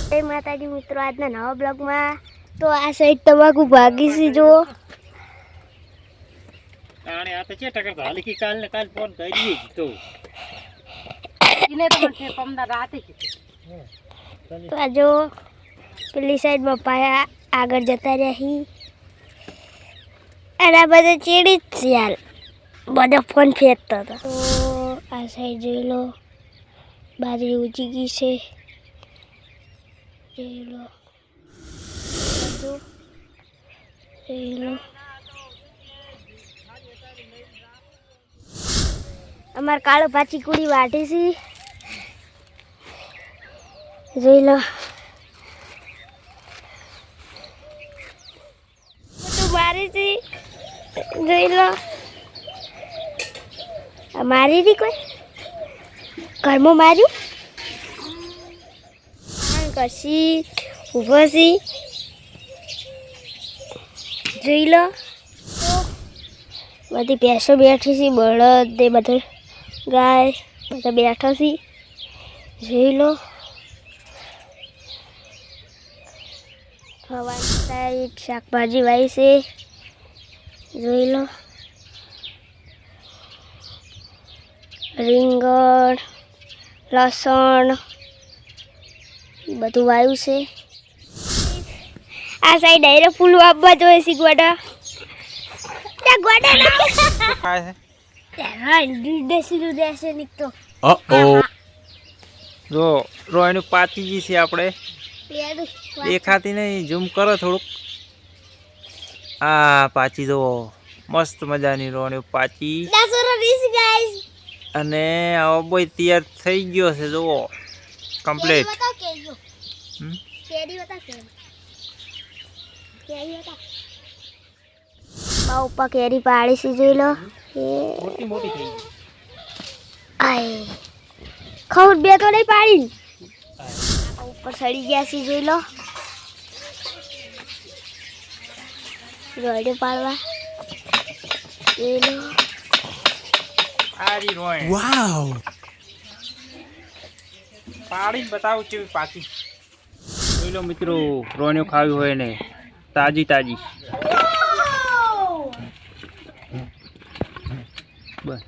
જય માતાજી મિત્રો, આજના નવા બ્લોગમાં તો આ સાઈડ તમાકુ ભાગી છે જો આને આ તો છે ટકર હાલ કી કાલ ને કાલ ફોન કરી તો ઇને તો મને પમદા રાતે કીધું તો આ જો પેલી સાઈડમાં પાયા આગળ જતા રહી અને આ બધા ચીડી જ છે યાર, બધા ફોન ફેંકતા હતા. તો આ સાઈડ જોઈ લો, બાજરી ઊંચી ગઈ છે, જોઈ લો જોઈ લો. અમાર કાળો પાછી કુડી વાટી છે, જોઈ લો. તું મારી છે, જોઈ લો. મારી હતી કોઈ ઘરમાં માર્યું કશી ઊભો છે, જોઈ લો. બધી ભેંસો બેઠી છે, બળદ એ બધું ગાય બધા બેઠા છે, જોઈ લો. હવાની સાઈડ શાકભાજી વાવી છે, જોઈ લો. રીંગણ લસણ બધું વાવ્યું છે. આ સાઈડ ડાયરેક્ટ ફૂલ વાવવા જોઈએ છે ગોડા. ત્યાં ગોડા ના ખાય છે હા દેશી નીકતો. જો રોયનું પાતીજી છે આપણે દેખાતી નહીં, ઝૂમ કરો થોડુંક. આ પાચી જો મસ્ત મજાની રોણી પાચી અને આવો બોય તૈયાર થઈ ગયો છે જુઓ કમ્પ્લીટ. ઉપર કેરી પાડી છે, જોઈ લો. મોટી મોટી થઈ ગઈ. આય ખબર બે તો નહીં પાડી, ઉપર સડી ગયા છે, જોઈ લો. રોડે પાડવા જોઈ લો. આરી રોય વાવ પાડીને બતાવું કેવી પાકી. જોઈ લો મિત્રો, રોણિયો ખાવી હોય ને તાજી તાજી બસ.